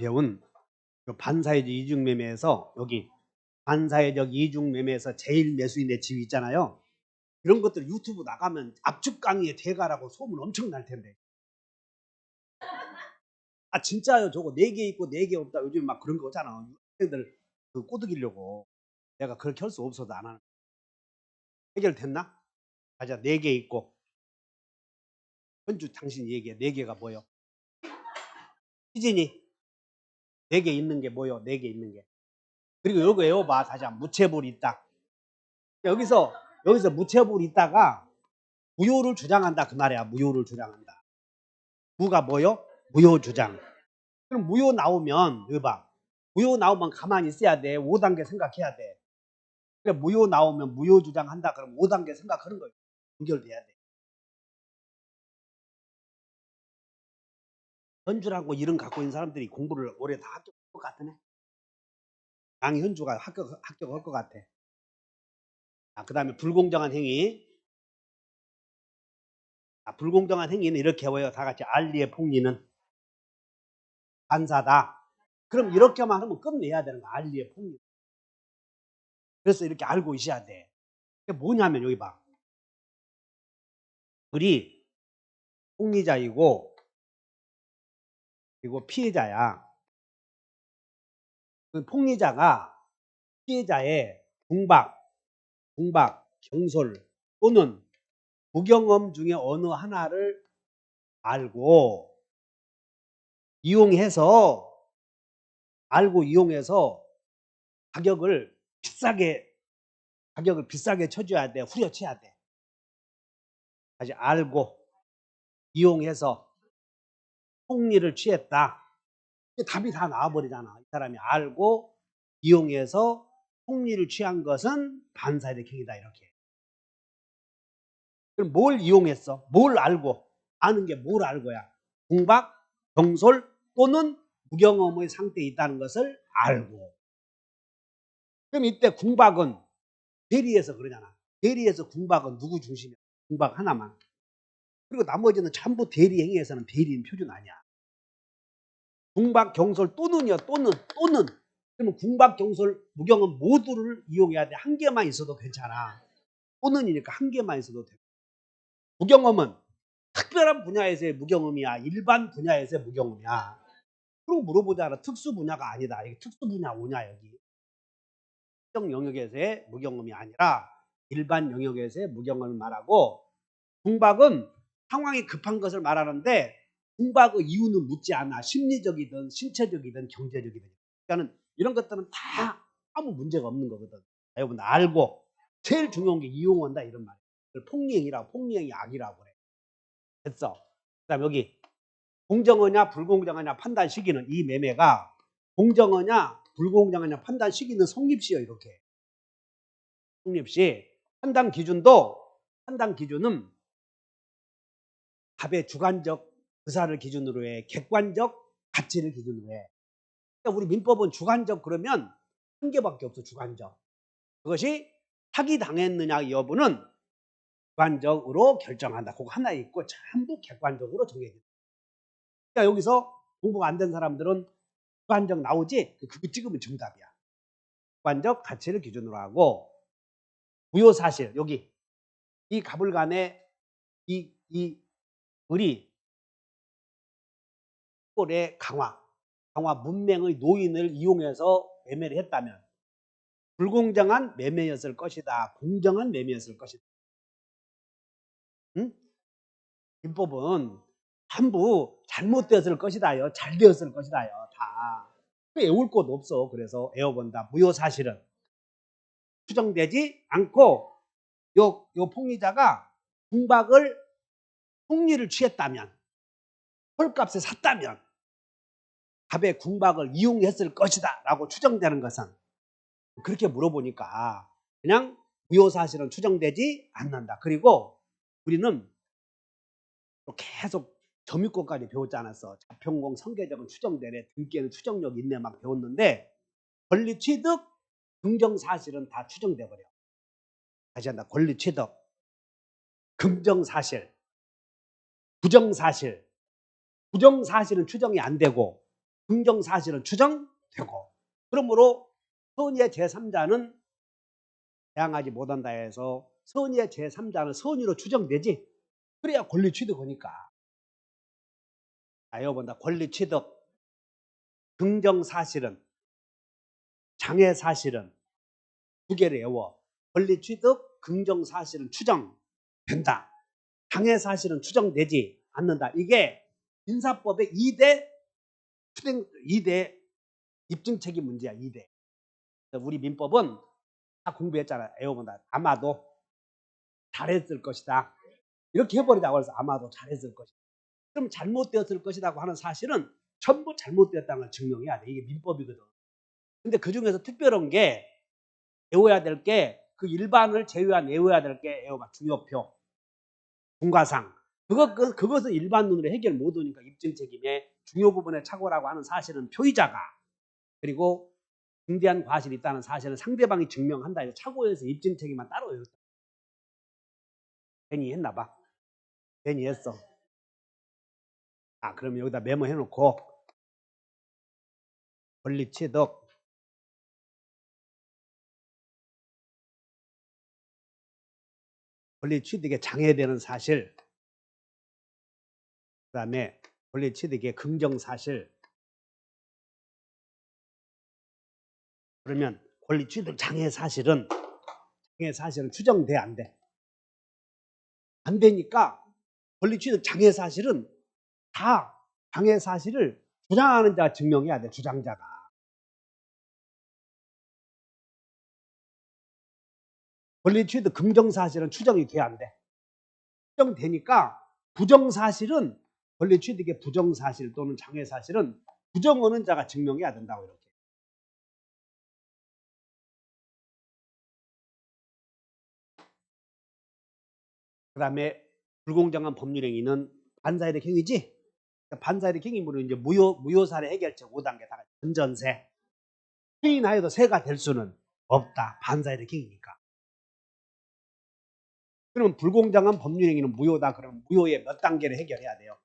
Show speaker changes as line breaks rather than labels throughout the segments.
배운 그 반사회적 이중매매에서 여기 반사회적 이중매매에서 제일 매수인의 지위 있잖아요. 이런 것들 유튜브 나가면 압축 강의의 대가라고 소문 엄청 날 텐데. 아 진짜요. 저거 4개 있고 4개 없다. 요즘 막 그런 거 있잖아. 학생들 그 꼬드기려고. 내가 그렇게 할 수 없어서 안 하는. 해결됐나? 맞아. 4개 있고. 현주 당신 얘기해. 4개가 뭐요? 희진이 4개 있는 게 뭐요? 4개 있는 게. 그리고 이거 외워봐. 다시 한번 무채불이 있다. 여기서 무채불이 있다가 무효를 주장한다 그 말이야. 무효를 주장한다. 무가 뭐요? 무효 주장. 그럼 무효 나오면 여기 봐. 무효 나오면 가만히 있어야 돼. 5단계 생각해야 돼. 그래 무효 나오면 무효 주장한다. 그럼 5단계 생각하는 거예요. 연결돼야 돼. 현주라고 이름 갖고 있는 사람들이 공부를 올해 다 합격할 것 같으네. 양현주가 합격할 것 같아. 그 다음에 불공정한 행위. 불공정한 행위는 이렇게 외워요. 다 같이 알리의 폭리는 반사다. 그럼 이렇게만 하면 끝내야 되는 거야. 알리의 폭리. 그래서 이렇게 알고 있어야 돼. 그게 뭐냐면 여기 봐. 우리 폭리자이고 그리고 피해자야. 그 폭리자가 피해자의 공박, 경솔 또는 무경험 중에 어느 하나를 알고 이용해서 가격을 비싸게 쳐줘야 돼. 후려쳐야 돼. 다시 알고 이용해서 폭리를 취했다. 답이 다 나와버리잖아. 이 사람이 알고 이용해서 폭리를 취한 것은 반사회적 행위다. 이렇게. 그럼 뭘 이용했어? 뭘 알고? 아는 게 뭘 알고야? 공박, 경솔 또는 무경험의 상태에 있다는 것을 알고. 그럼 이때 공박은 대리해서 그러잖아. 대리해서 공박은 누구 중심이야? 공박 하나만. 그리고 나머지는 전부 대리 행위에서는 대리인 표준 아니야. 공박, 경솔 또는이요. 또는. 그러면 공박, 경솔, 무경험 모두를 이용해야 돼. 한 개만 있어도 괜찮아. 또는이니까 한 개만 있어도 돼. 무경험은 특별한 분야에서의 무경험이야. 일반 분야에서의 무경험이야. 그리고 물어보잖아. 특수 분야가 아니다. 이게 특수 분야 오냐 여기. 특정 영역에서의 무경험이 아니라 일반 영역에서의 무경험을 말하고 공박은 상황이 급한 것을 말하는데 공박의 이유는 묻지 않아. 심리적이든 신체적이든 경제적이든. 그러니까 이런 것들은 다 아무 문제가 없는 거거든. 여러분 알고 제일 중요한 게 이용한다 이런 말이야. 폭리행위라고 폭리행위 악이라고 그래. 됐어. 그다음 여기 공정하냐 불공정하냐 판단 시기는 이 매매가 공정하냐 불공정하냐 판단 시기는 성립시요. 이렇게 성립시 판단 기준은 갑의 주관적 의사를 기준으로 해. 객관적 가치를 기준으로 해. 그러니까 우리 민법은 주관적 그러면 한 개밖에 없어. 주관적. 그것이 사기당했느냐 여부는 주관적으로 결정한다. 그거 하나 있고 전부 객관적으로 정해진다. 그러니까 여기서 공부가 안 된 사람들은 주관적 나오지? 그거 찍으면 정답이야. 주관적 가치를 기준으로 하고 무효사실 여기 이 가불간에 이 을이 꼴의 강화 문맹의 노인을 이용해서 매매를 했다면 불공정한 매매였을 것이다. 공정한 매매였을 것이다. 응? 민법은 전부 잘못되었을 것이다요. 잘 되었을 것이다요. 다. 외울 곳 없어. 그래서 외워본다. 무효사실은 추정되지 않고 요 폭리자가 폭리를 취했다면 헐값에 샀다면 갑의 궁박을 이용했을 것이다 라고 추정되는 것은 그렇게 물어보니까 그냥 무효사실은 추정되지 않는다. 그리고 우리는 계속 점유권까지 배웠지 않았어. 자평공 성계적은 추정되네. 등기에는 추정력 있네 막 배웠는데 권리 취득, 긍정사실은 다 추정돼 버려. 다시 한다. 권리 취득, 긍정사실, 부정사실. 부정사실은 추정이 안 되고 긍정사실은 추정되고, 그러므로 선의의 제3자는 대항하지 못한다 해서 선의의 제3자는 선의로 추정되지. 그래야 권리 취득하니까. 자, 이거 본다. 권리 취득, 긍정사실은, 장애사실은 두 개를 외워. 권리 취득, 긍정사실은 추정된다. 장애사실은 추정되지 않는다. 이게 민사법의 2대 입증책임 문제야. 2대. 우리 민법은 다 공부했잖아. 애워본다. 아마도 잘했을 것이다. 이렇게 해버리자고 해서 아마도 잘했을 것이다. 그럼 잘못되었을 것이라고 하는 사실은 전부 잘못되었다는 걸 증명해야 돼. 이게 민법이거든. 근데 그 중에서 특별한 게 외워야 될 게, 그 일반을 제외한 외워야 될 게 외워봐. 중요표, 중과상. 그것은 일반 논으로 해결 못 하니까 입증 책임의 중요 부분의 착오라고 하는 사실은 표의자가, 그리고 중대한 과실이 있다는 사실은 상대방이 증명한다. 착오에서 입증 책임만 따로 외웠다. 괜히 했나 봐. 괜히 했어. 그럼 여기다 메모해 놓고, 권리 취득, 권리 취득에 장애되는 사실, 그 다음에 권리 취득의 긍정 사실. 그러면 권리 취득 장애 사실은 추정돼, 안 돼? 안 되니까 권리 취득 장애 사실은 다 장애 사실을 주장하는 자가 증명해야 돼. 주장자가. 권리 취득 긍정 사실은 추정이 돼, 안 돼? 추정되니까 부정 사실은, 권리 취득의 부정 사실 또는 장애 사실은 부정하는 자가 증명해야 된다고. 이렇게. 그 다음에 불공정한 법률 행위는 반사이득 행위지. 반사이득 행위물로 이제 무효사례 해결책 5단계 다 전전세. 추인하여도 세가 될 수는 없다. 반사이득 행위니까. 그러면 불공정한 법률 행위는 무효다. 그러면 무효의 몇 단계를 해결해야 돼요?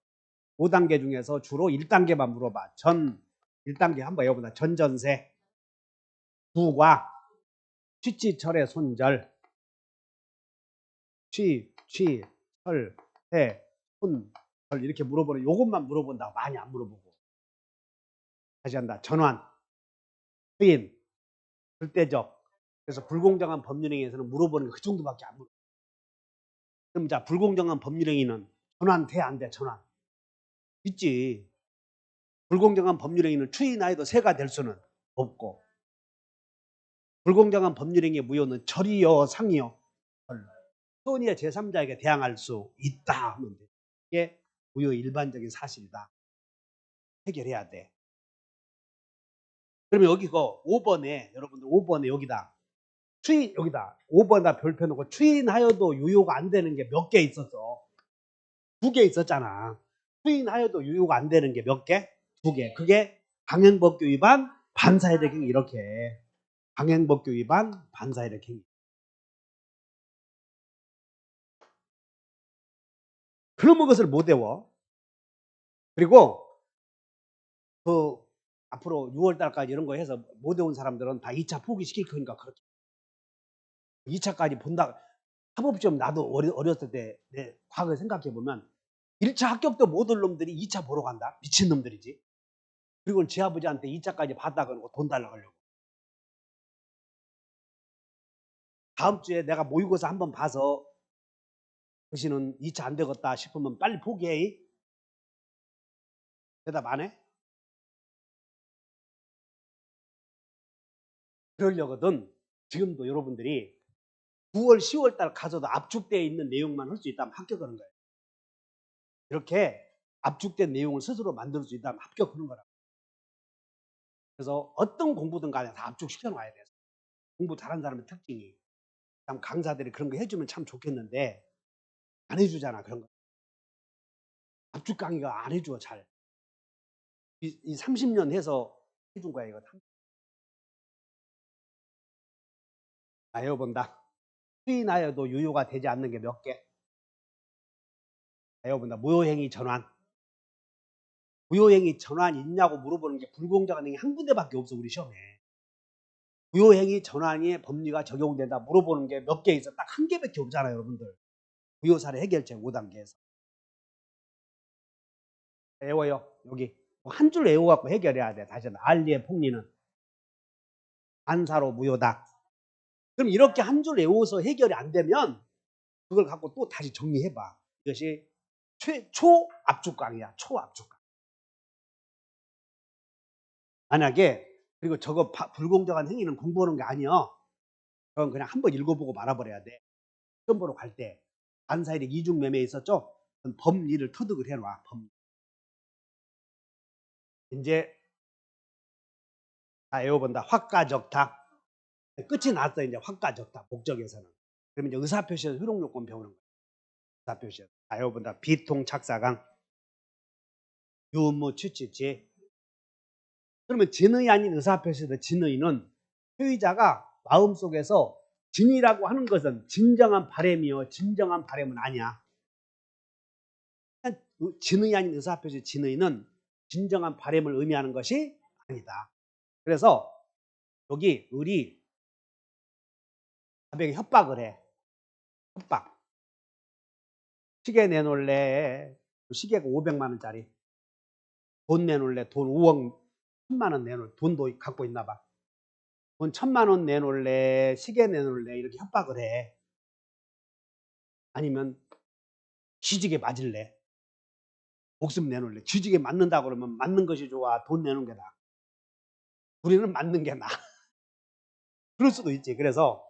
5단계 중에서 주로 1단계만 물어봐. 1단계 한번 해보자. 전전세, 부과, 취치철의 손절, 철, 해, 손절 이렇게 물어보는, 요것만 물어본다고 많이 안 물어보고. 다시 한다. 전환, 추인, 절대적. 그래서 불공정한 법률행위에서는 물어보는 거 그 정도밖에 안 물어. 그럼 자, 불공정한 법률행위는 전환 돼, 안 돼? 전환 있지. 불공정한 법률행위는 추인하여도 세가 될 수는 없고, 불공정한 법률행위의 무효는 절이요 상이요 선의의 제3자에게 대항할 수 있다 하면 돼. 이게 무효의 일반적인 사실이다. 해결해야 돼. 그러면 여기 그 5번에 여러분들 5번에 여기다 추인, 여기다 5번에다 별표 놓고 추인하여도 유효가 안 되는 게 몇 개 있었어. 2개 있었잖아. 추인하여도 유효가 안 되는 게 몇 개? 2개. 그게 강행법규 위반, 반사회적 행위. 이렇게 강행법규 위반, 반사회적 행위. 그런 것을 못 외워. 그리고 그 앞으로 6월 달까지 이런 거 해서 못 외운 사람들은 다 2차 포기시킬 거니까 그렇게 2차까지 본다. 사법시험 나도 어렸을 때 내 과거에 생각해 보면 1차 합격도 못 올 놈들이 2차 보러 간다. 미친 놈들이지. 그리고 제 아버지한테 2차까지 받다 그러고 돈 달라고 하려고. 다음 주에 내가 모의고사 한번 봐서 당신은 2차 안 되겠다 싶으면 빨리 포기해. 대답 안 해? 그러려거든. 지금도 여러분들이 9월, 10월 달 가서도 압축되어 있는 내용만 할 수 있다면 합격하는 거예요. 이렇게 압축된 내용을 스스로 만들 수 있다면 합격하는 거라고. 그래서 어떤 공부든 간에 다 압축시켜 놔야 돼요. 공부 잘하는 사람의 특징이. 참 강사들이 그런 거 해주면 참 좋겠는데 안 해주잖아. 그런 거. 압축 강의가 안 해줘 잘. 이 30년 해서 해준 거야 이거. 외워본다. 추인하여도 유효가 되지 않는 게 몇 개? 외워본다. 무효행위 전환, 부요행위 전환이 있냐고 물어보는 게 불공정한 행위 한 군데밖에 없어 우리 시험에. 부요행위 전환이 법리가 적용된다 물어보는 게 몇 개 있어. 딱 한 개밖에 없잖아요 여러분들. 부요사례 해결책 5단계에서. 외워요 여기. 한 줄 외워갖고 해결해야 돼. 다시 알리의 폭리는 안사로 무효다. 그럼 이렇게 한 줄 외워서 해결이 안 되면 그걸 갖고 또 다시 정리해봐. 이것이 초압축강이야. 초압축강. 만약에 그리고 저거 불공정한 행위는 공부하는 게 아니야. 그건 그냥 한번 읽어보고 말아버려야 돼. 시험 보러 갈 때 안사일의 이중매매 있었죠? 법리를 터득을 해놔. 법리. 이제 다 외워본다. 확가적탁. 끝이 났어 이제 확가적탁 목적에서는. 그러면 이제 의사표시에서 효력요건 배우는 거야. 의사표시에서. 다 외워본다. 비통착사강. 유무 취취지. 그러면 진의 아닌 의사표시에서 진의는 표의자가 마음속에서 진이라고 하는 것은 진정한 바람이요 진정한 바람은 아니야. 진의 아닌 의사표시 진의는 진정한 바람을 의미하는 것이 아니다. 그래서 여기 을이 가백에 협박을 해. 협박. 시계 내놓을래. 시계가 500만 원짜리. 돈 내놓을래. 돈 5억 1000만 원 내놓을. 돈도 갖고 있나 봐. 돈 1000만 원 내놓을래. 시계 내놓을래. 이렇게 협박을 해. 아니면 쥐지게 맞을래. 목숨 내놓을래. 쥐지게 맞는다 그러면 맞는 것이 좋아. 돈 내는 게 나아. 우리는 맞는 게 나아. 그럴 수도 있지. 그래서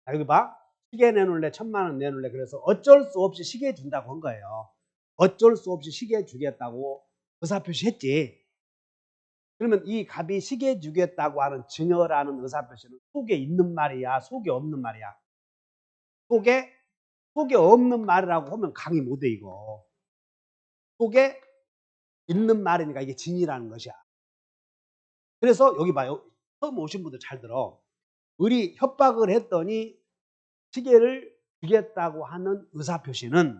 여기 봐. 시계 내놓을래. 1000만 원 내놓을래. 그래서 어쩔 수 없이 시계 준다고 한 거예요. 어쩔 수 없이 시계 주겠다고 의사표시했지. 그러면 이 갑이 시계 주겠다고 하는 증여라는 의사표시는 속에 있는 말이야? 속에 없는 말이야? 속에 없는 말이라고 하면 강의 못해 이거. 속에 있는 말이니까 이게 진이라는 것이야. 그래서 여기 봐요. 처음 오신 분들 잘 들어. 을이 협박을 했더니 시계를 주겠다고 하는 의사표시는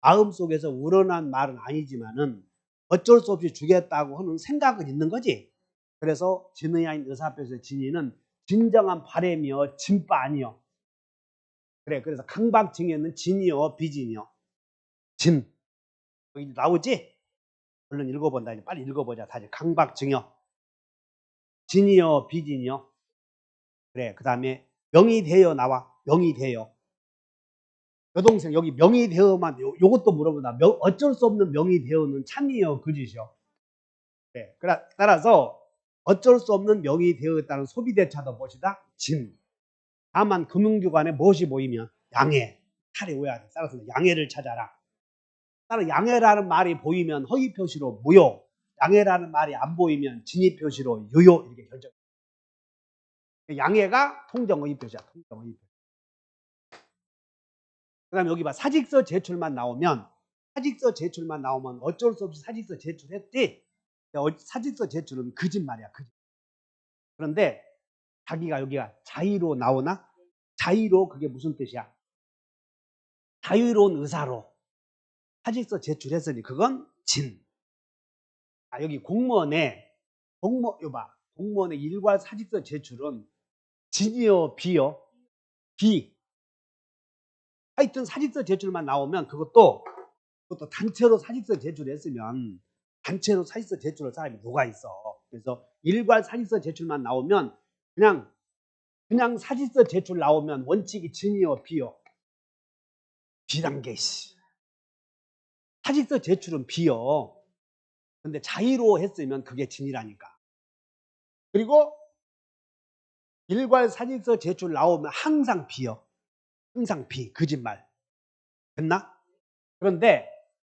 마음속에서 우러난 말은 아니지만은 어쩔 수 없이 주겠다고 하는 생각은 있는 거지. 그래서 진의 아닌 의사표시의 진의는 진정한 바람이요 진바 아니요. 그래. 그래서 강박증에는 진이요 비진이요. 진. 여기 나오지? 얼른 읽어본다. 이제 빨리 읽어보자. 다시 강박증이요. 진이요 비진이요. 그래. 그 다음에 명이 되어 나와. 명이 되어. 여동생 여기 명이 되어만 요것도 물어본다. 어쩔 수 없는 명이 되어는 참이요 거짓이요. 네, 따라서 어쩔 수 없는 명이 되었다는 소비대차도 무엇이다? 진. 다만 금융기관에 무엇이 보이면 양해. 탈이 오야 돼. 따라서 양해를 찾아라. 따라 양해라는 말이 보이면 허위 표시로 무효. 양해라는 말이 안 보이면 진위 표시로 유효. 이렇게 결정. 양해가 통정허위 표시야. 통정허위 표시. 그 다음에 여기 봐. 사직서 제출만 나오면 어쩔 수 없이 사직서 제출했지. 사직서 제출은 거짓말이야. 거짓말. 그런데 자기가 여기가 자의로 나오나? 자의로 그게 무슨 뜻이야? 자유로운 의사로 사직서 제출했으니 그건 진. 여기 공무원의 일괄 사직서 제출은 진이요 비요? 비. 하여튼 사직서 제출만 나오면 그것도 단체로 사직서 제출했으면 단체로 사직서 제출할 사람이 누가 있어. 그래서 일괄 사직서 제출만 나오면 그냥 사직서 제출 나오면 원칙이 진이요 비요? 비단계. 사직서 제출은 비요. 근데 자의로 했으면 그게 진이라니까. 그리고 일괄 사직서 제출 나오면 항상 비요. 항상 비. 거짓말. 됐나? 그런데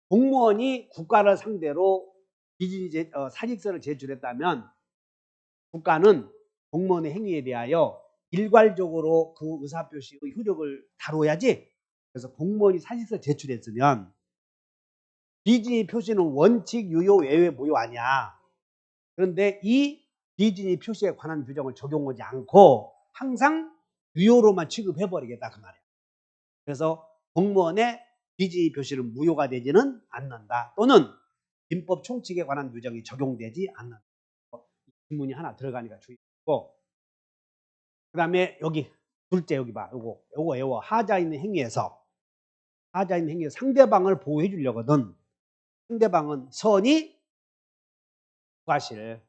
공무원이 국가를 상대로 사직서를 제출했다면 국가는 공무원의 행위에 대하여 일괄적으로 그 의사표시의 효력을 다뤄야지. 그래서 공무원이 사직서 제출했으면 비진의 표시는 원칙, 유효, 외외, 무효 아니야. 그런데 이 비진의 표시에 관한 규정을 적용하지 않고 항상 유효로만 취급해버리겠다 그 말이야. 그래서 공무원의 비진의 표시는 무효가 되지는 않는다. 또는 민법 총칙에 관한 규정이 적용되지 않는 질문이 하나 들어가니까 주의하고, 그 다음에 여기 둘째 여기 봐. 요거 외워. 하자 있는 행위에서 상대방을 보호해 주려거든 상대방은 선이 부가실,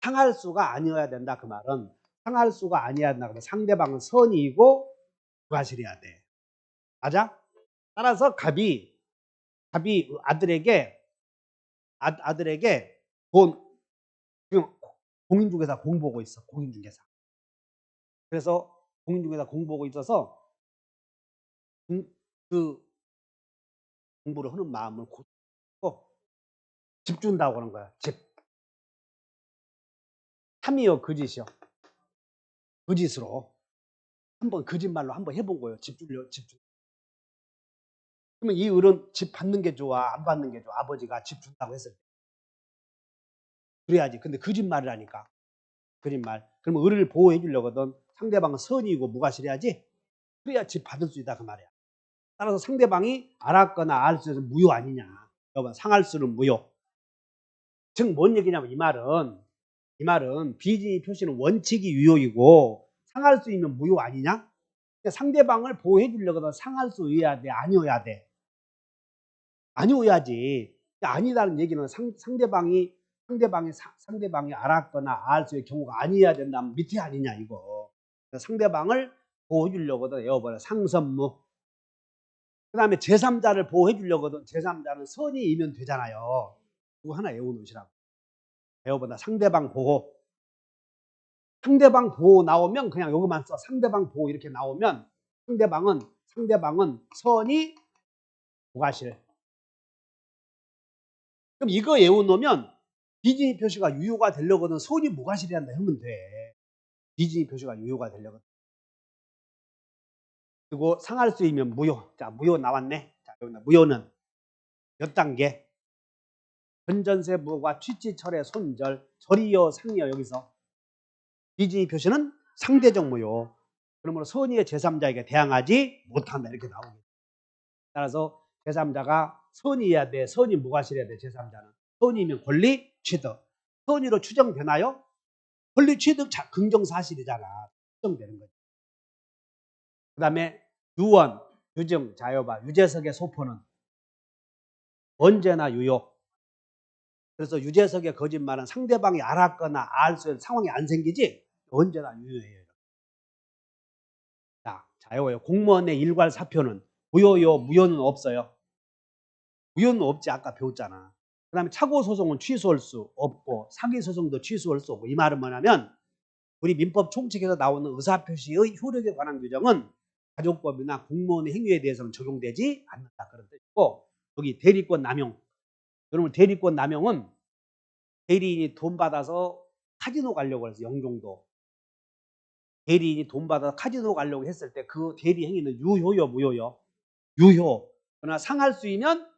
상할 수가 아니어야 된다. 그 말은 상할 수가 아니어야 된다. 그러면 상대방은 선이고 부가실해야 돼. 맞아? 따라서 갑이 아들에게 돈, 지금 공인중개사 공보고 있어. 공인중개사. 그래서 공인중개사 공보고 있어서 그 공부를 하는 마음을 고치고 집 준다고 하는 거야. 집. 탐이요 거짓이요. 거짓으로 한번 거짓말로 한번 해본 거예요. 집 줄려 집 줄. 그러면 이 을은 집 받는 게 좋아, 안 받는 게 좋아? 아버지가 집 준다고 했을 때 그래야지. 근데 거짓말을 하니까 거짓말. 그러면 을을 보호해 주려거든 상대방은 선이고 무과실해야지. 그래야 집 받을 수 있다 그 말이야. 따라서 상대방이 알았거나 알 수 있으면 무효 아니냐. 여러분 상할 수는 무효. 즉 뭔 얘기냐면 이 말은 비진의 표시는 원칙이 유효이고 상할 수 있는 무효 아니냐? 그러니까 상대방을 보호해 주려거든 상할 수 있어야 돼, 아니어야 돼? 아니어야지. 아니다는 얘기는 상대방이 알았거나 알 수 있는 경우가 아니어야 된다면 밑에 아니냐 이거. 상대방을 보호해 주려거든 외워버려. 상선무. 그 다음에 제3자를 보호해 주려거든 제3자는 선이이면 되잖아요. 그거 하나 외워놓으시라고. 외워보다 상대방 보호. 상대방 보호 나오면 그냥 요거만 써. 상대방 보호 이렇게 나오면 상대방은 선이 부가실. 그럼 이거 외워놓으면 비진의 표시가 유효가 되려거든 선이 무과실이란다 하면 돼. 비진의 표시가 유효가 되려거든. 그리고 상할 수 있으면 무효. 자, 무효 나왔네. 자, 여기 무효는 몇 단계? 전전세부가 취치철의 손절, 절이요, 상이요. 여기서 비진의 표시는 상대적 무효. 그러므로 선의의 제3자에게 대항하지 못한다. 이렇게 나오겠다. 따라서 제3자가 선의해야 돼. 선의 무과실해야 돼. 제3자는. 선의면 권리 취득. 선의로 추정되나요? 권리 취득 긍정사실이잖아. 추정되는 거지. 그 다음에 유언, 유증, 자여봐. 유재석의 소포는 언제나 유효. 그래서 유재석의 거짓말은 상대방이 알았거나 알 수 있는 상황이 안 생기지 언제나 유효해요. 자, 자여봐요. 공무원의 일괄 사표는 무효요, 무효는 없어요. 무효는 없지. 아까 배웠잖아. 그 다음에 착오소송은 취소할 수 없고 사기소송도 취소할 수 없고 이 말은 뭐냐면 우리 민법 총칙에서 나오는 의사표시의 효력에 관한 규정은 가족법이나 공무원의 행위에 대해서는 적용되지 않는다. 그런 뜻이고 여기 대리권 남용. 여러분 대리권 남용은 대리인이 돈 받아서 카지노 가려고 해서 영종도 대리인이 돈 받아서 카지노 가려고 했을 때 그 대리 행위는 유효요, 무효요? 유효. 그러나 상할 수이면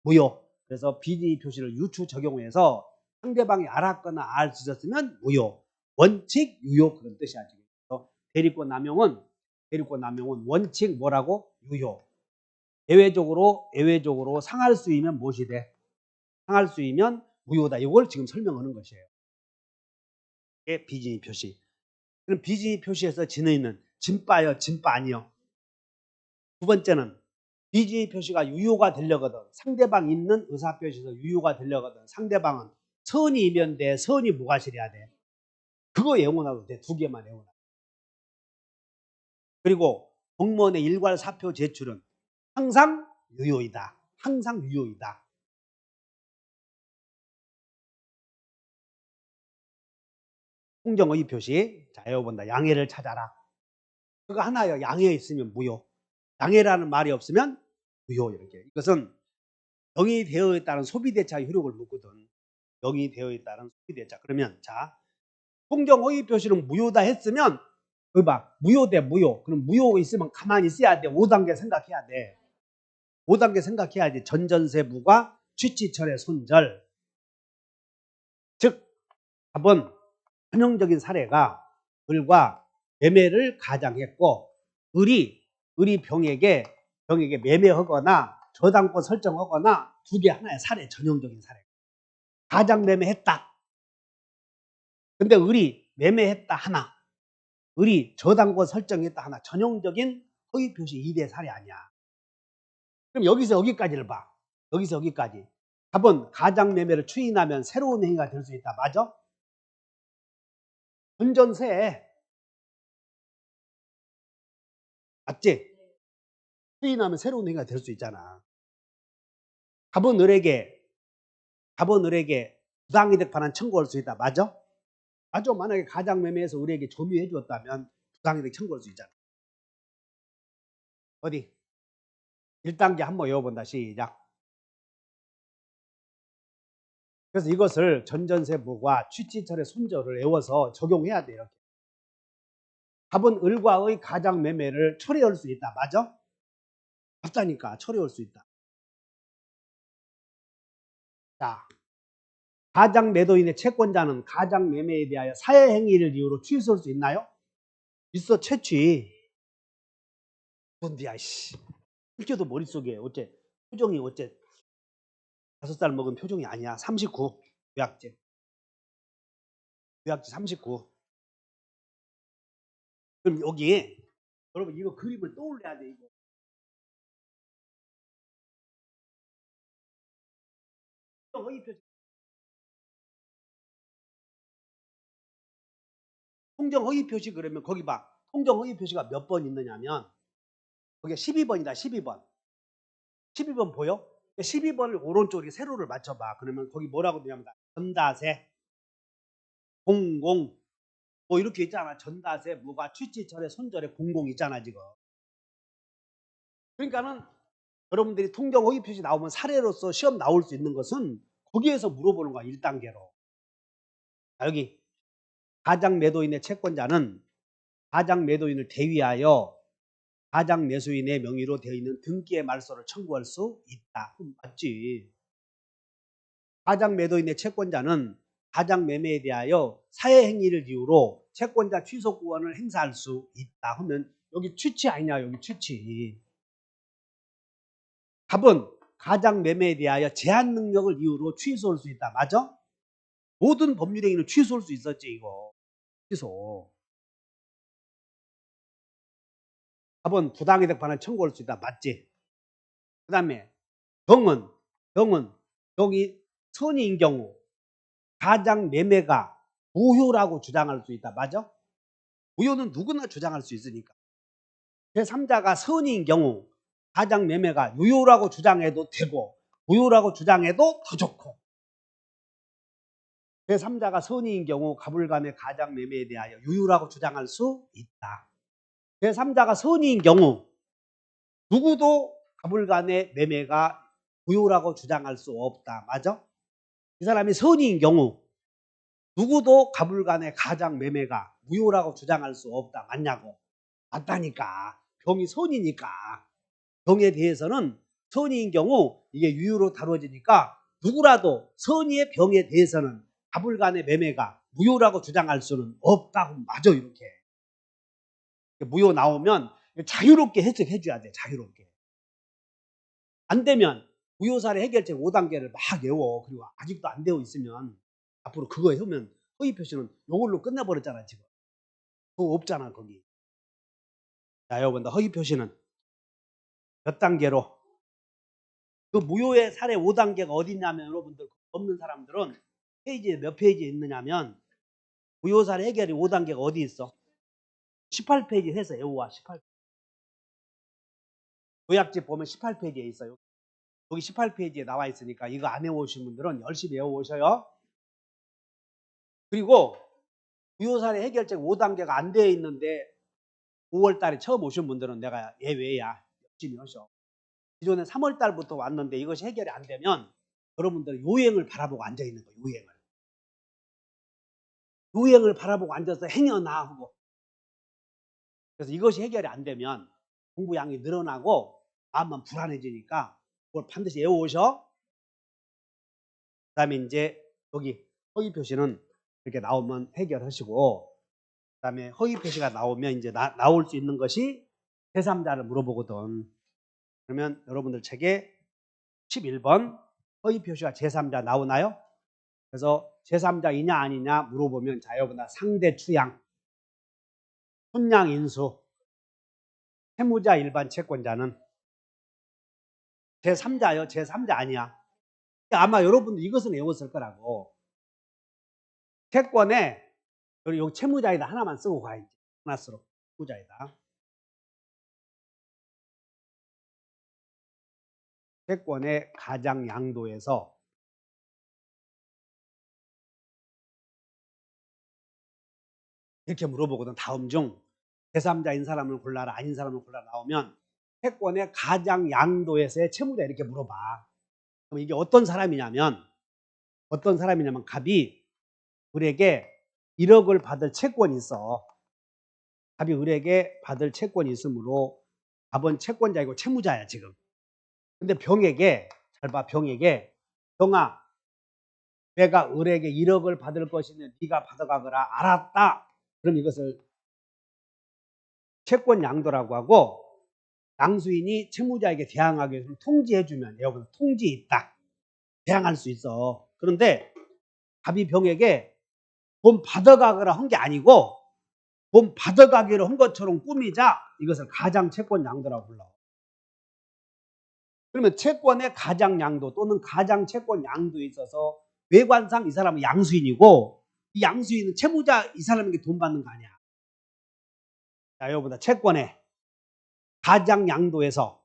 무효. 그래서 비진의 표시를 유추 적용해서 상대방이 알았거나 알 수 있었으면 무효. 원칙 유효 그런 뜻이야. 그래서 대리권 남용은 원칙 뭐라고? 유효. 예외적으로 상할 수이면 무엇이 돼? 상할 수이면 무효다. 이걸 지금 설명하는 것이에요. 이게 비진의 표시. 그럼 비진의 표시에서 진의는 진빠요, 진빠 아니요? 두 번째는 비진의 표시가 유효가 되려거든 상대방 있는 의사표시에서 유효가 되려거든 상대방은 선이면 돼, 선이 무과실해야 돼. 그거 외워놔도 돼. 두 개만 외워놔. 그리고 공무원의 일괄 사표 제출은 항상 유효이다. 항상 유효이다. 공정의 표시. 자, 외워본다. 양해를 찾아라. 그거 하나요. 양해 있으면 무효. 양해라는 말이 없으면 무효. 이렇게. 이것은 영위되어 있다는 소비대차의 효력을 묻거든. 영위되어 있다는 소비대차. 그러면 자, 공정허위 표시는 무효다 했으면 여기 봐. 무효 대 무효. 그럼 무효 있으면 가만히 있어야 돼. 5단계 생각해야 돼. 5단계 생각해야지. 전전세부가 취치철의 손절. 즉 답은 전형적인 사례가 을과 매매를 가장했고 을이 병에게 매매하거나 저당권 설정하거나 두 개 하나의 사례. 전형적인 사례. 가장 매매했다. 근데 을이 매매했다 하나, 을이 저당권 설정했다 하나, 전형적인 허위 표시 2대 사례 아니야. 그럼 여기서 여기까지를 봐. 여기서 여기까지. 답은 가장 매매를 추인하면 새로운 행위가 될 수 있다. 맞아? 전전세 맞지? 추인하면 새로운 행위가 될 수 있잖아. 답은 을에게 부당이득 반환 청구할 수 있다. 맞아? 맞아. 만약에 가장 매매해서 을에게 점유해 주었다면 부당이득 청구할 수 있잖아. 어디? 1단계 한번 외워본다. 시작. 그래서 이것을 전전세부과 취치철의 손절을 외워서 적용해야 돼. 이렇게. 답은 을과의 가장 매매를 처리할 수 있다. 맞아? 맞다니까. 처리할 수 있다. 자, 가장 매도인의 채권자는 가장 매매에 대하여 사회 행위를 이유로 취소할 수 있나요? 있어. 채취. 뭔디야 씨. 일교도 머릿속에 어째 표정이 어째 5살 먹은 표정이 아니야. 39. 요약제 39. 그럼 여기 여러분 이거 그림을 떠올려야 돼. 이거 허위표시. 통정 허위 표시. 그러면 거기 봐. 통정 허위 표시가 몇 번 있느냐면 거기가 12번이다. 12번. 12번 보여? 12번을 오른쪽에 세로를 맞춰봐. 그러면 거기 뭐라고 되냐면 전다세, 공공 뭐 이렇게 있잖아. 전다세, 무가, 취치철에, 손절에, 공공 있잖아 지금. 그러니까는 여러분들이 통정 허위 표시 나오면 사례로서 시험 나올 수 있는 것은 거기에서 물어보는 거야. 1단계로. 여기 가장 매도인의 채권자는 가장 매도인을 대위하여 가장 매수인의 명의로 되어 있는 등기의 말소를 청구할 수 있다. 맞지? 가장 매도인의 채권자는 가장 매매에 대하여 사회 행위를 이유로 채권자 취소 구원을 행사할 수 있다 하면 여기 취치 아니냐. 여기 취치. 답은 가장 매매에 대하여 제한 능력을 이유로 취소할 수 있다. 맞아? 모든 법률 행위는 취소할 수 있었지 이거. 취소. 답은 부당이득 반환 청구할 수 있다. 맞지? 그 다음에 경은 여기 선의인 경우 가장 매매가 무효라고 주장할 수 있다. 맞아? 무효는 누구나 주장할 수 있으니까. 제3자가 선의인 경우 가장 매매가 유효라고 주장해도 되고 무효라고 주장해도 더 좋고, 제3자가 선의인 경우 가불간의 가장 매매에 대하여 유효라고 주장할 수 있다. 제3자가 선의인 경우 누구도 가불간의 매매가 무효라고 주장할 수 없다. 맞아? 이 사람이 선의인 경우 누구도 가불간의 가장 매매가 무효라고 주장할 수 없다. 맞냐고. 맞다니까. 병이 선이니까. 병에 대해서는 선의인 경우 이게 유효로 다뤄지니까 누구라도 선의의 병에 대해서는 가불간의 매매가 무효라고 주장할 수는 없다고. 맞아. 이렇게 무효 나오면 자유롭게 해석해 줘야 돼. 자유롭게. 안 되면 무효사례 해결책 5단계를 막 외워. 그리고 아직도 안 되어 있으면 앞으로 그거 하면 허위 표시는 이걸로 끝나버렸잖아. 지금 그거 없잖아 거기. 자, 여러분들 허위 표시는 몇 단계로? 그 무효의 사례 5단계가 어디 있냐면 여러분들 없는 사람들은 페이지에 몇 페이지에 있느냐면 무효 사례 해결이 5단계가 어디 있어? 18페이지 해서 외워와. 18. 요약집 보면 18페이지에 있어요. 여기 18페이지에 나와 있으니까 이거 안 외워오신 분들은 열심히 외워오셔요. 그리고 무효 사례 해결책 5단계가 안 되어 있는데 5월 달에 처음 오신 분들은 내가 예외야. 열심히 하셔. 기존에 3월 달부터 왔는데 이것이 해결이 안 되면 여러분들 요행을 바라보고 앉아 있는 거예요. 요행을 바라보고 앉아서 행여나 하고. 그래서 이것이 해결이 안 되면 공부량이 늘어나고 마음만 불안해지니까 그걸 반드시 외워오셔. 그 다음에 이제 여기 허위 표시는 이렇게 나오면 해결하시고, 그 다음에 허위 표시가 나오면 이제 나올 수 있는 것이 제3자를 물어보거든. 그러면 여러분들 책에 11번 허위 표시가 제3자 나오나요? 그래서 제3자이냐 아니냐 물어보면 자여보다 상대 추양, 순양 인수, 채무자 일반 채권자는 제3자요. 제3자 아니야. 아마 여러분도 이것은 외웠을 거라고. 채권에 요 채무자에다 하나만 쓰고 가야지. 하나 쓰고 채무자에다. 채권의 가장 양도에서 이렇게 물어보거든. 다음 중 제3자인 사람을 골라라, 아닌 사람을 골라라 나오면 채권의 가장 양도에서의 채무자 이렇게 물어봐. 그럼 이게 어떤 사람이냐면 갑이 을에게 1억을 받을 채권이 있어. 갑이 을에게 받을 채권이 있으므로 갑은 채권자이고 채무자야 지금. 근데 병에게 잘 봐. 병아 내가 을에게 1억을 받을 것이니 네가 받아가거라. 알았다. 그럼 이것을 채권 양도라고 하고 양수인이 채무자에게 대항하기 위해서 통지해주면 여러분 통지 있다. 대항할 수 있어. 그런데 갑이 병에게 돈 받아가거라 한 게 아니고 돈 받아가기로 한 것처럼 꾸미자 이것을 가장 채권 양도라고 불러. 그러면 채권의 가장 양도 또는 가장 채권 양도에 있어서 외관상 이 사람은 양수인이고 이 양수인은 채무자 이 사람에게 돈 받는 거 아니야. 자, 여러분들 채권의 가장 양도에서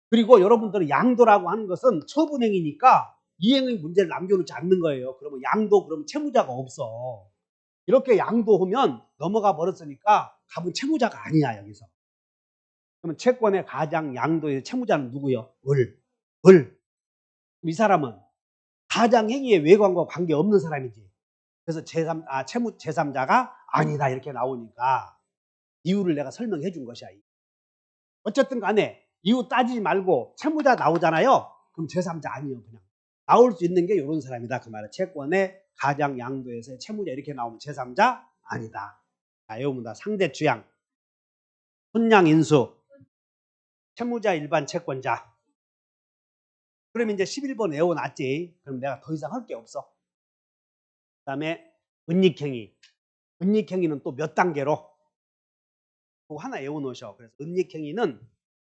그리고 여러분들은 양도라고 하는 것은 처분행위니까 이행의 문제를 남겨놓지 않는 거예요. 그러면 양도 그러면 채무자가 없어. 이렇게 양도하면 넘어가 버렸으니까 갑은 채무자가 아니야 여기서. 그러면 채권의 가장 양도의 채무자는 누구요? 을. 이 사람은 가장 행위의 외관과 관계없는 사람이지. 그래서 제3자가 아니다 이렇게 나오니까 이유를 내가 설명해 준 것이야. 어쨌든 간에 이유 따지지 말고 채무자 나오잖아요. 그럼 제3자 아니에요. 그냥 나올 수 있는 게 이런 사람이다. 그 말은 채권의 가장 양도에서 채무자 이렇게 나오면 제3자 아니다. 자, 외웁니다. 상대 취양, 손양 인수, 채무자 일반 채권자. 그럼 이제 11번 외워놨지. 그럼 내가 더 이상 할 게 없어. 그 다음에 은닉행위. 은닉행위는 또 몇 단계로? 그거 하나 외워놓으셔. 그래서 은닉행위는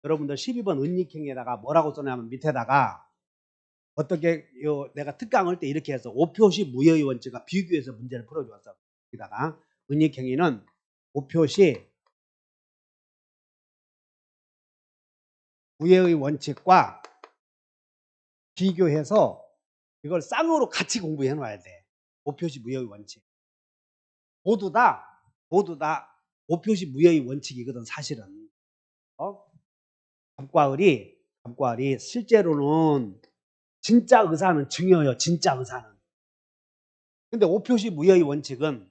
여러분들 12번 은닉행위에다가 뭐라고 써냐면 밑에다가 어떻게 내가 특강할 때 이렇게 해서 5표시 무효의 원칙과 비교해서 문제를 풀어주었어. 여기다가 은닉행위는 5표시 무효의 원칙과 비교해서 이걸 쌍으로 같이 공부해 놔야 돼. 5표시 무효의 원칙. 모두 다 5표시 무효의 원칙이거든 사실은. 갑과 을이 실제로는 진짜 의사는 증여요. 진짜 의사는. 근데 5표시 무효의 원칙은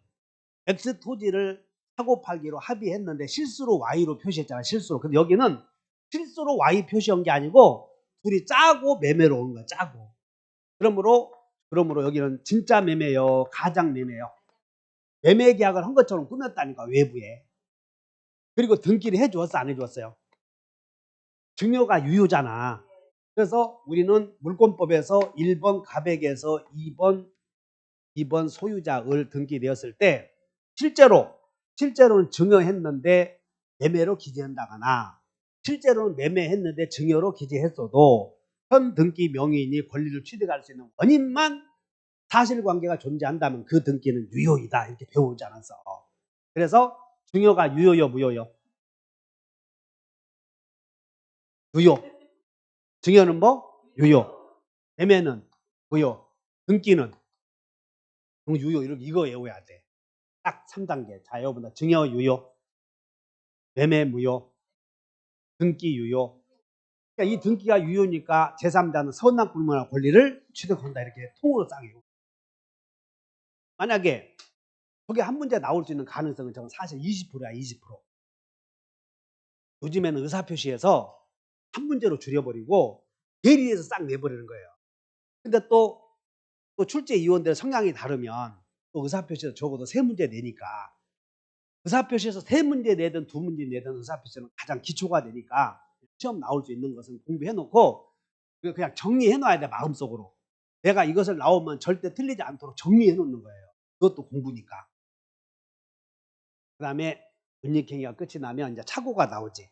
X 토지를 사고 팔기로 합의했는데 실수로 Y로 표시했잖아. 실수로. 근데 여기는 실수로 Y 표시한 게 아니고 둘이 짜고 매매로 온 거야. 짜고. 그러므로 여기는 진짜 매매요. 가장 매매요. 매매 계약을 한 것처럼 꾸몄다니까 외부에. 그리고 등기를 해주었어 안 해주었어요? 증여가 유효잖아. 그래서 우리는 물권법에서 1번 갑에게서 2번 소유자 을 등기되었을 때 실제로는 증여했는데 매매로 기재한다거나 실제로는 매매했는데 증여로 기재했어도 현 등기 명의인이 권리를 취득할 수 있는 원인만 사실관계가 존재한다면 그 등기는 유효이다 이렇게 배우지 않았어. 그래서 증여가 유효요 무효요? 유효. 증여는 뭐? 유효. 매매는 무효. 등기는 유효. 이거 외워야 돼. 딱 3단계. 자, 여러분들 증여 유효, 매매 무효, 등기 유효. 그러니까 이 등기가 유효니까 제3자는 선납불문할 권리를 취득한다. 이렇게 통으로 쌍 외우고. 만약에 저게 한 문제 나올 수 있는 가능성은 저는 사실 20%야. 20%. 요즘에는 의사표시에서 한 문제로 줄여버리고 대리해서 싹 내버리는 거예요. 근데 또 출제위원들 성향이 다르면 또 의사표시에서 적어도 3문제 내니까 의사표시에서 3문제 내든 2문제 내든 의사표시는 가장 기초가 되니까 시험 나올 수 있는 것은 공부해놓고 그냥 정리해놔야 돼 마음속으로. 내가 이것을 나오면 절대 틀리지 않도록 정리해 놓는 거예요. 그것도 공부니까. 그 다음에 은닉행위가 끝이 나면 이제 착오가 나오지.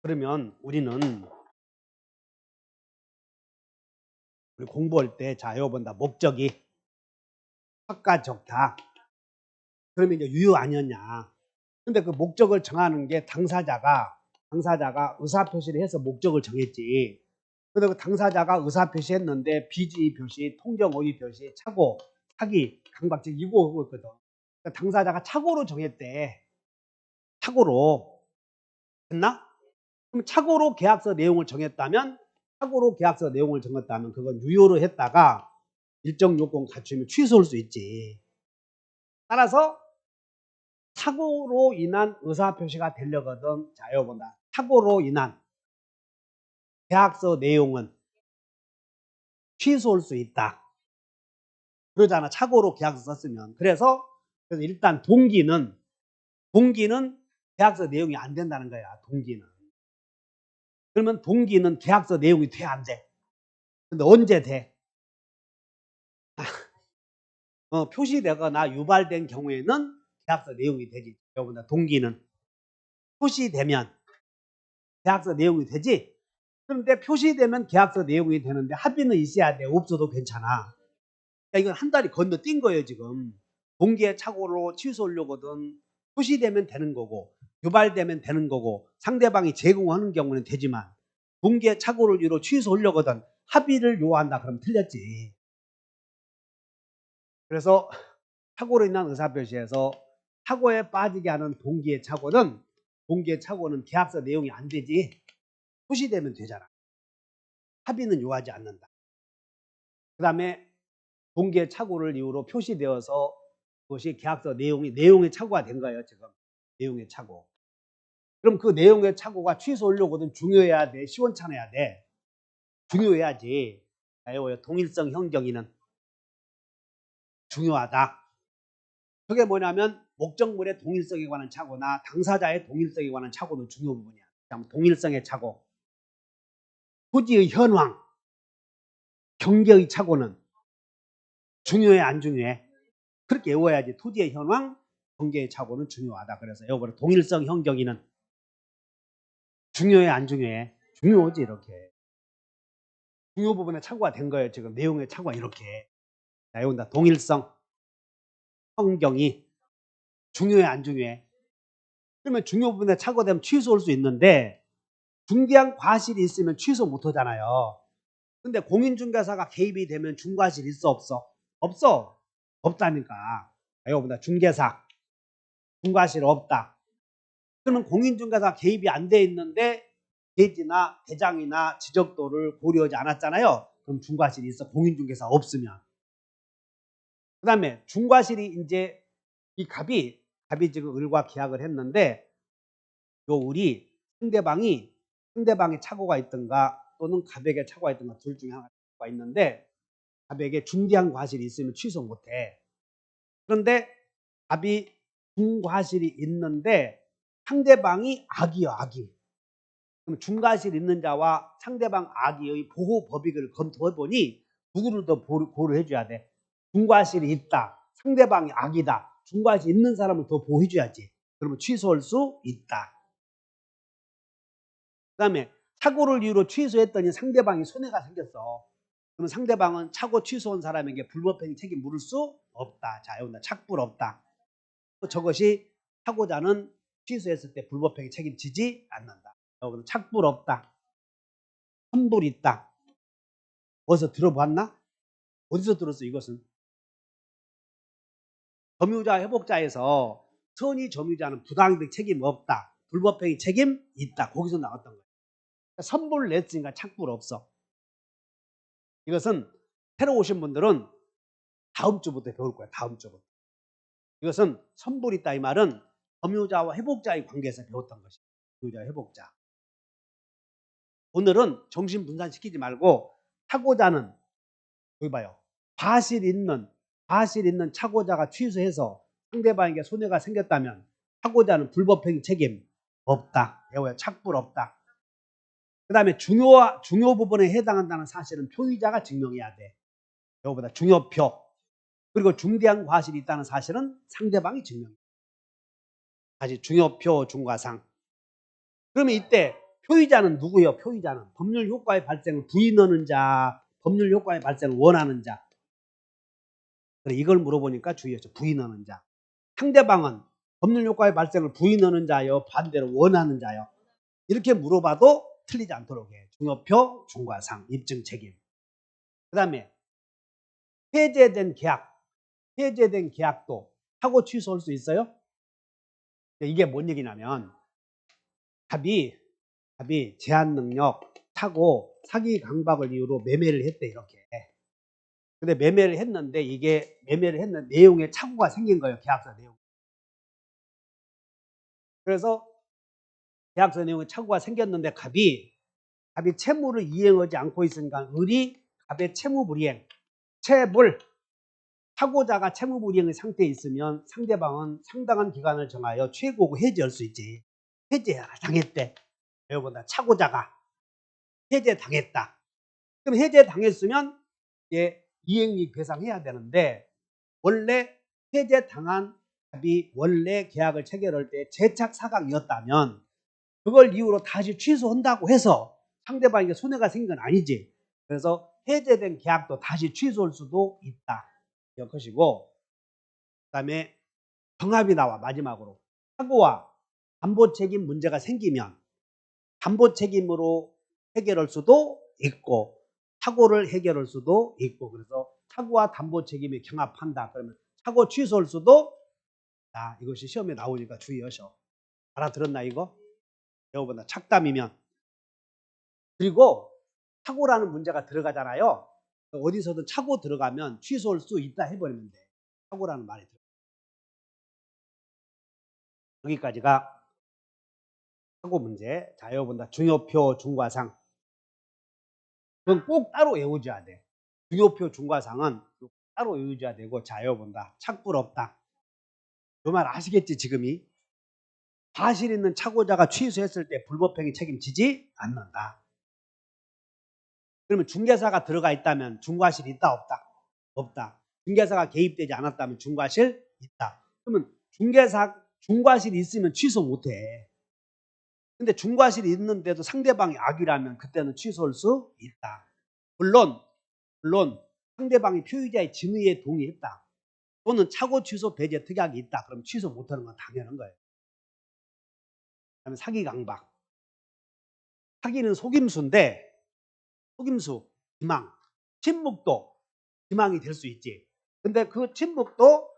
그러면 우리 공부할 때, 자, 이거 본다. 목적이 확과 적다. 그러면 이제 유효 아니었냐. 근데 그 목적을 정하는 게 당사자가 의사표시를 해서 목적을 정했지. 근데 그 당사자가 의사표시했는데 비지의 표시, 통정오의 표시, 착오, 사기, 강박증 이거 있거든. 그러니까 당사자가 착오로 정했대. 착오로. 됐나? 그럼 착오로 계약서 내용을 정했다면 그건 유효로 했다가 일정 요건 갖추면 취소할 수 있지. 따라서 착오로 인한 의사표시가 되려거든. 자, 이거 본다. 착오로 인한 계약서 내용은 취소할 수 있다. 그러잖아. 착오로 계약서 썼으면. 그래서 일단 동기는 계약서 내용이 안 된다는 거야. 동기는. 그러면 동기는 계약서 내용이 돼, 안 돼? 근데 언제 돼? 표시되거나 유발된 경우에는 계약서 내용이 되지. 여러분들 동기는 표시되면 계약서 내용이 되지. 그런데 표시되면 계약서 내용이 되는데 합의는 있어야 돼. 없어도 괜찮아. 그러니까 이건 한 달이 건너뛴 거예요. 지금 동기의 착오로 취소하려거든 표시되면 되는 거고 유발되면 되는 거고 상대방이 제공하는 경우는 되지만 동기의 착오를 이유로 취소하려거든 합의를 요한다. 그럼 틀렸지. 그래서 착오로 인한 의사표시에서 착오에 빠지게 하는 동기의 착오는 계약서 내용이 안 되지. 표시되면 되잖아. 합의는 요하지 않는다. 그 다음에 동기의 착오를 이유로 표시되어서 그것이 계약서 내용의 착오가 된 거예요. 지금 내용의 착오. 그럼 그 내용의 착오가 취소하려거든 중요해야 돼? 시원찮아야 돼? 중요해야지. 동일성 형경위는 중요하다. 그게 뭐냐면 목적물의 동일성에 관한 착오나 당사자의 동일성에 관한 착오도 중요 부분이야. 동일성의 착오. 토지의 현황, 경계의 착오는 중요해 안 중요해? 그렇게 외워야지. 토지의 현황, 경계의 착오는 중요하다. 그래서 여러분 동일성 형경위는 중요해 안 중요해? 중요하지. 이렇게 중요 부분에 착오가 된 거예요. 지금 내용의 착오가 이렇게. 자, 여기다 동일성 형경위 중요해 안 중요해? 그러면 중요 부분에 착오되면 취소할 수 있는데 중대한 과실이 있으면 취소 못 하잖아요. 근데 공인중개사가 개입이 되면 중과실 있어 없어? 없어. 없다니까. 여기보다 중개사 중과실 없다. 그러면 공인중개사 개입이 안 돼 있는데 대지나 대장이나 지적도를 고려하지 않았잖아요. 그럼 중과실이 있어. 공인중개사 없으면. 그 다음에 중과실이 이제 이 갑이 지금 을과 계약을 했는데 요 우리 상대방이 착오가 있든가 또는 갑에게 착오가 있든가 둘 중에 하나가 있는데 갑에게 중대한 과실이 있으면 취소 못해. 그런데 갑이 중과실이 있는데 상대방이 악이요. 악이. 그럼 중과실 있는 자와 상대방 악의의 보호 법익을 검토해보니 누구를 더 보호해 줘야 돼? 중과실이 있다. 상대방이 악이다. 중과실 있는 사람을 더 보호해줘야지. 그러면 취소할 수 있다. 그 다음에 착오를 이유로 취소했더니 상대방이 손해가 생겼어. 그러면 상대방은 착오 취소한 사람에게 불법행위 책임 물을 수 없다. 자, 여기다 착불 없다. 저것이 착오자는 취소했을 때 불법행위 책임지지 않는다. 여기는 착불 없다. 환불 있다. 어디서 들어봤나? 어디서 들었어 이것은? 점유자 회복자에서 선의 점유자는 부당이득 책임 없다. 불법행위 책임 있다. 거기서 나왔던 거예요. 선불 냈으니까 착불 없어. 이것은 새로 오신 분들은 다음 주부터 배울 거야. 다음 주부터. 이것은 선불 있다 이 말은 점유자와 회복자의 관계에서 배웠던 것이야. 점유자 회복자. 오늘은 정신 분산시키지 말고 착오자는 여기 봐요. 과실 있는 착오자가 취소해서 상대방에게 손해가 생겼다면 착오자는 불법행위 책임 없다. 배워요. 착불 없다. 그 다음에 중요 부분에 해당한다는 사실은 표의자가 증명해야 돼. 이거보다 중요표. 그리고 중대한 과실이 있다는 사실은 상대방이 증명해. 다시 중요표, 중과상. 그러면 이때 표의자는 누구예요? 표의자는 법률 효과의 발생을 부인하는 자, 법률 효과의 발생을 원하는 자. 그래, 이걸 물어보니까 주의하죠. 부인하는 자. 상대방은 법률 효과의 발생을 부인하는 자요, 반대로 원하는 자요. 이렇게 물어봐도 틀리지 않도록 해. 중요표, 중과상, 입증 책임. 그 다음에 해제된 계약도 하고 취소할 수 있어요? 이게 뭔 얘기냐면 갑이 제한 능력, 사고, 사기 강박을 이유로 매매를 했대 이렇게. 근데 매매를 했는데 이게 매매를 했는 내용에 착오가 생긴 거예요. 계약서 내용. 그래서 계약서 내용에 착오가 생겼는데 갑이 채무를 이행하지 않고 있으니까 을이 갑의 채무 불이행, 채불, 사고자가 채무 불이행의 상태에 있으면 상대방은 상당한 기간을 정하여 최고고 해지할 수 있지. 해제 당했대. 여러분들 차고자가 해제 당했다. 그럼 해제 당했으면 이행이 배상해야 되는데 원래 해제 당한 갑이 원래 계약을 체결할 때 재착 사각이었다면 그걸 이유로 다시 취소한다고 해서 상대방에게 손해가 생긴 건 아니지. 그래서 해제된 계약도 다시 취소할 수도 있다. 이것이고, 그 다음에 병합이 나와. 마지막으로 사고와 담보 책임 문제가 생기면 담보 책임으로 해결할 수도 있고 사고를 해결할 수도 있고, 그래서 사고와 담보 책임이 경합한다. 그러면 사고 취소할 수도 있다. 이것이 시험에 나오니까 주의하셔. 알아들었나 이거? 여러분들 착담이면. 그리고 사고라는 문제가 들어가잖아요. 어디서든 차고 들어가면 취소할 수 있다 해버리면 돼. 사고라는 말이 들어. 여기까지가 사고 문제. 자, 여러분들 중요표, 중과상. 그건 꼭 따로 외워줘야 돼. 중요표, 중과상은 따로 외워줘야 되고, 자, 여러분들 착불 없다. 그 말 아시겠지 지금이? 과실 있는 차고자가 취소했을 때 불법행위 책임지지 않는다. 그러면 중개사가 들어가 있다면 중과실 있다 없다? 없다. 중개사가 개입되지 않았다면 중과실 있다. 그러면 중과실이 있으면 취소 못해. 근데 중과실이 있는데도 상대방이 악이라면 그때는 취소할 수 있다. 물론 상대방이 표의자의 진의에 동의했다. 또는 차고 취소 배제 특약이 있다. 그럼 취소 못하는 건 당연한 거예요. 그다음에 사기 강박. 사기는 속임수인데 속임수, 기망, 침묵도 기망이 될 수 있지. 근데 그 침묵도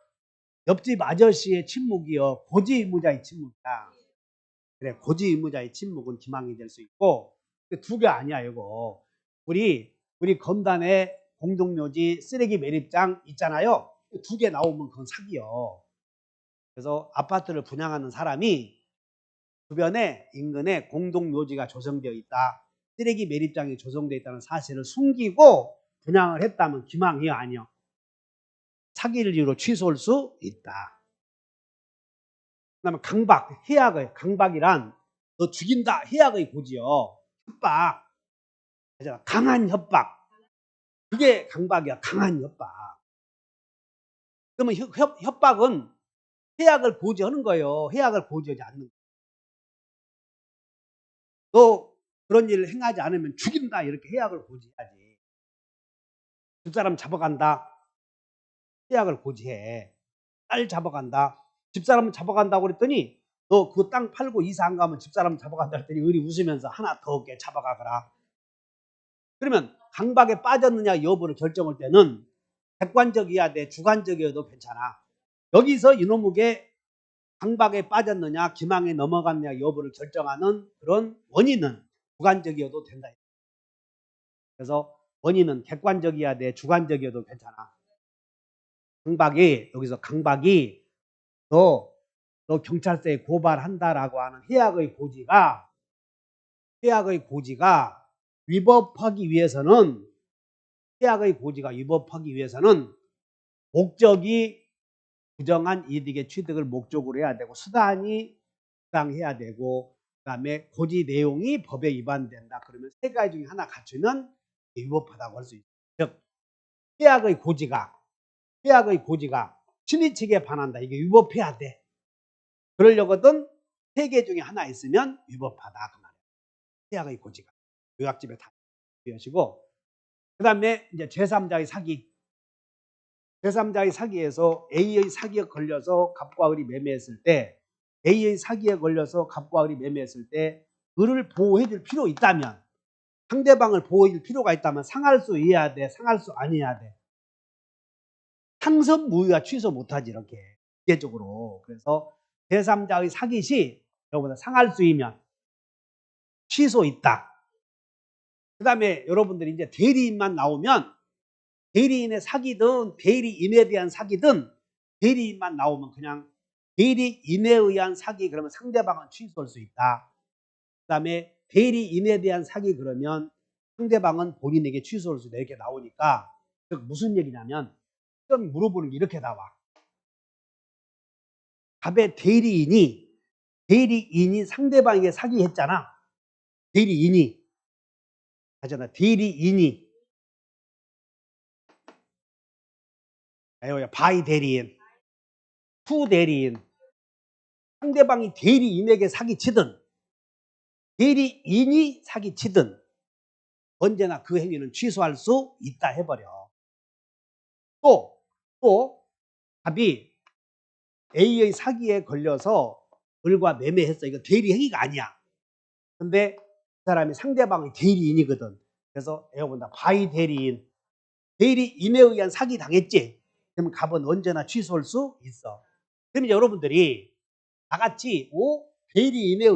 옆집 아저씨의 침묵이요 고지 의무자의 침묵이야. 그래, 고지 의무자의 침묵은 기망이 될 수 있고, 두 개 아니야 이거. 우리 검단의 공동묘지 쓰레기 매립장 있잖아요. 두 개 나오면 그건 사기요. 그래서 아파트를 분양하는 사람이 주변에 인근에 공동묘지가 조성되어 있다, 쓰레기 매립장이 조성되어 있다는 사실을 숨기고 분양을 했다면 기망이요 아니요? 사기를 이유로 취소할 수 있다. 그다음에 강박, 해악의 강박이란 너 죽인다 해악의 고지요. 협박, 강한 협박. 그게 강박이야. 강한 협박. 그러면 협박은 해악을 고지하는 거예요. 해악을 고지하지 않는 거예요. 너 그런 일을 행하지 않으면 죽인다 이렇게 해악을 고지해야지. 집사람 잡아간다, 해악을 고지해. 딸 잡아간다, 집사람 잡아간다고 그랬더니 너 그 땅 팔고 이사 안 가면 집사람 잡아간다 그랬더니 을이 웃으면서 하나 더 얻게 잡아가거라. 그러면 강박에 빠졌느냐 여부를 결정할 때는 객관적이어야 돼, 주관적이어도 괜찮아. 여기서 이놈에게 강박에 빠졌느냐 기망에 넘어갔느냐 여부를 결정하는 그런 원인은 주관적이어도 된다. 그래서 원인은 객관적이어야 돼, 주관적이어도 괜찮아. 여기서 강박이 너 경찰서에 고발한다라고 하는 해악의 고지가 위법하기 위해서는 목적이 부정한 이득의 취득을 목적으로 해야 되고 수단이 부당해야 되고 그다음에 고지 내용이 법에 위반된다. 그러면 세 가지 중에 하나 갖추면 위법하다고 할 수 있어요. 즉 계약의 고지가 친리측에 반한다. 이게 위법해야 돼. 그러려거든 세 개 중에 하나 있으면 위법하다 그 말이에요. 계약의 고지가. 요약집에 다 쓰시고 그다음에 이제 제3자의 사기. 제3자의 사기에서 A의 사기에 걸려서 갑과 을이 매매했을 때 A의 사기에 걸려서 갑과 을이 매매했을 때 을을 보호해 줄 필요 있다면 상대방을 보호해 줄 필요가 있다면 상할수 해야 돼. 상할수 아니어야 돼. 상선 무효가 취소 못하지 이렇게 기계적으로. 그래서 제3자의 사기 시 여러분들 상할수이면 취소 있다. 그 다음에 여러분들이 이제 대리인만 나오면 대리인의 사기든 대리인에 대한 사기든 대리인만 나오면 그냥 대리인에 의한 사기 그러면 상대방은 취소할 수 있다. 그 다음에 대리인에 대한 사기 그러면 상대방은 본인에게 취소할 수 있다. 이렇게 나오니까 즉 무슨 얘기냐면 시험이 물어보는 게 이렇게 나와. 갑의 대리인이 상대방에게 사기했잖아. 대리인이 하잖아. 대리인이 바이 대리인, 후 대리인 상대방이 대리인에게 사기치든 대리인이 사기치든 언제나 그 행위는 취소할 수 있다 해버려. 또 갑이 A의 사기에 걸려서 을과 매매했어. 이거 대리 행위가 아니야. 근데 그 사람이 상대방의 대리인이거든. 그래서 본다. 바이 대리인. 대리인에 의한 사기 당했지? 그러면 갑은 언제나 취소할 수 있어. 그럼 여러분들이 다 같이 대리인에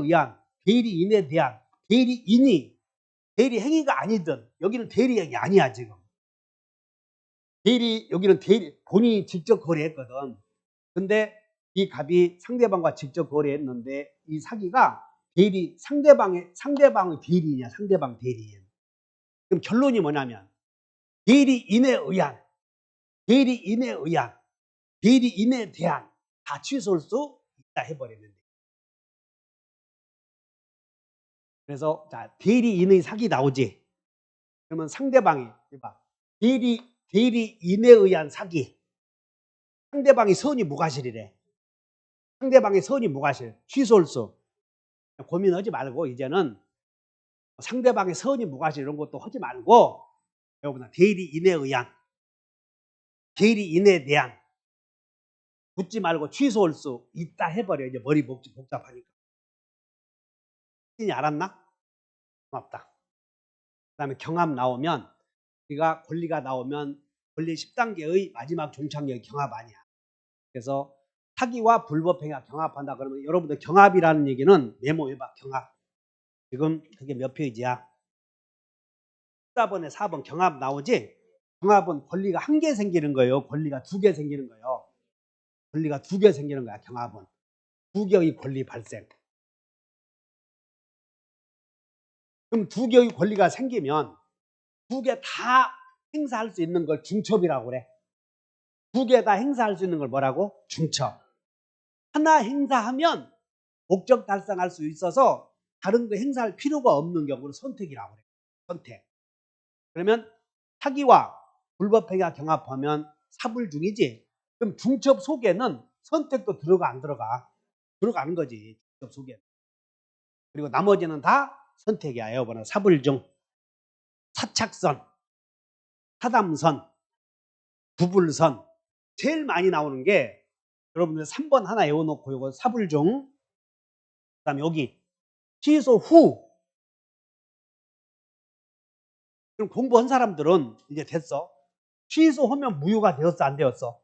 대한 대리인이 대리 행위가 아니든 여기는 대리 행위 아니야 지금. 여기는 본인이 직접 거래했거든. 근데 이 갑이 상대방과 직접 거래했는데 이 사기가 상대방의 대리인이야. 상대방 대리인. 그럼 결론이 뭐냐면 대리인에 대한 다 취소할 수 있다 해버리는데. 그래서 자 대리인의 사기 나오지. 그러면 상대방이 대리인에 의한 사기. 상대방이 선이 무과실이래. 상대방의 선이 무과실. 취소할 수. 고민하지 말고 이제는 상대방의 선이 무과실 이런 것도 하지 말고 여러분 대리인에 대한 묻지 말고 취소할 수 있다 해버려. 이제 머리 복잡하니까. 알았나? 고맙다. 그 다음에 경합 나오면 우리가 권리가 나오면 권리 10단계의 마지막 종착역이 경합 아니야. 그래서 사기와 불법행위가 경합한다 그러면 여러분들 경합이라는 얘기는 메모해봐. 경합. 지금 그게 몇 페이지야? 14번에 4번 경합 나오지? 경합은 권리가 한 개 생기는 거예요. 권리가 두 개 생기는 거예요. 권리가 두 개 생기는 거야. 경합은. 두 개의 권리 발생. 그럼 두 개의 권리가 생기면 두 개 다 행사할 수 있는 걸 중첩이라고 그래. 두 개 다 행사할 수 있는 걸 뭐라고? 중첩. 하나 행사하면 목적 달성할 수 있어서 다른 거 행사할 필요가 없는 경우는 선택이라고 그래. 선택. 그러면 사기와 불법행위가 경합하면 사불중이지. 그럼 중첩 속에는 선택도 들어가 안 들어가? 들어가는 거지. 중첩 속에. 그리고 나머지는 다 선택이야. 여러분은 사불중, 사착선, 사담선, 부불선. 제일 많이 나오는 게 여러분들 3번 하나 외워놓고 이거 사불중. 그다음에 여기 취소 후. 그럼 공부한 사람들은 이제 됐어. 취소하면 무효가 되었어 안 되었어?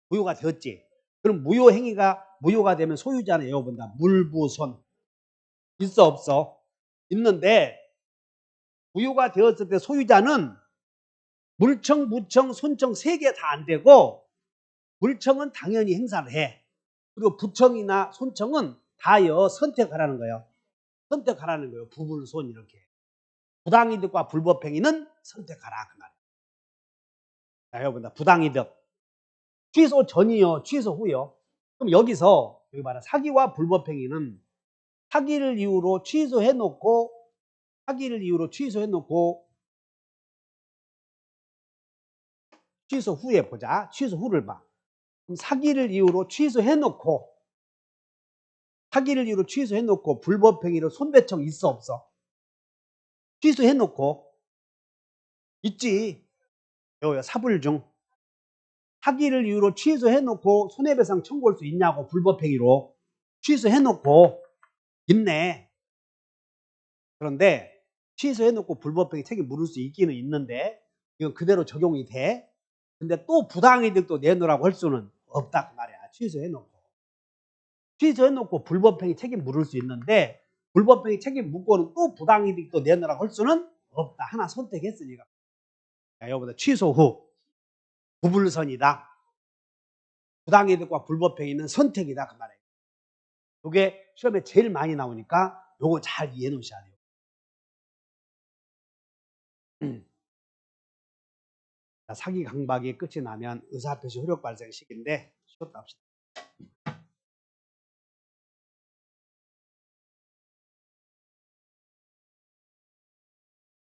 무효가 되었지. 그럼 무효가 되면 소유자는 외워본다. 물부손. 있어 없어? 있는데 무효가 되었을 때 소유자는 물청, 무청, 손청 세 개 다 안 되고 물청은 당연히 행사를 해. 그리고 부청이나 손청은 다여 선택하라는 거예요. 선택하라는 거예요. 부불손 이렇게. 부당이득과 불법행위는 선택하라 그 말이에요. 자, 여러분들 부당이득. 취소 전이요, 취소 후요. 그럼 여기 봐라. 사기와 불법행위는 사기를 이유로 취소해놓고 취소 후에 보자. 취소 후를 봐. 그럼 사기를 이유로 취소해놓고 불법행위로 손배청 있어 없어? 취소해놓고 있지. 요 사불중. 사기를 이유로 취소해놓고 손해배상 청구할 수 있냐고. 불법행위로 취소해놓고 있네. 그런데 취소해놓고 불법행위 책임 물을 수 있기는 있는데 이건 그대로 적용이 돼. 근데 또 부당이득도 내놓으라고 할 수는 없다 그 말이야. 취소해놓고 불법행위 책임 물을 수 있는데 불법행위 책임 묻고는 또 부당이득도 내놓으라고 할 수는 없다. 하나 선택했으니까. 여기보다 취소 후 구불선이다. 부당이득과 불법행위는 선택이다 그 말이에요. 이게 시험에 제일 많이 나오니까 요거 잘 이해해 놓으셔야 돼요. 사기 강박이 끝이 나면 의사표시 효력 발생 시기인데 쉬었다 합시다.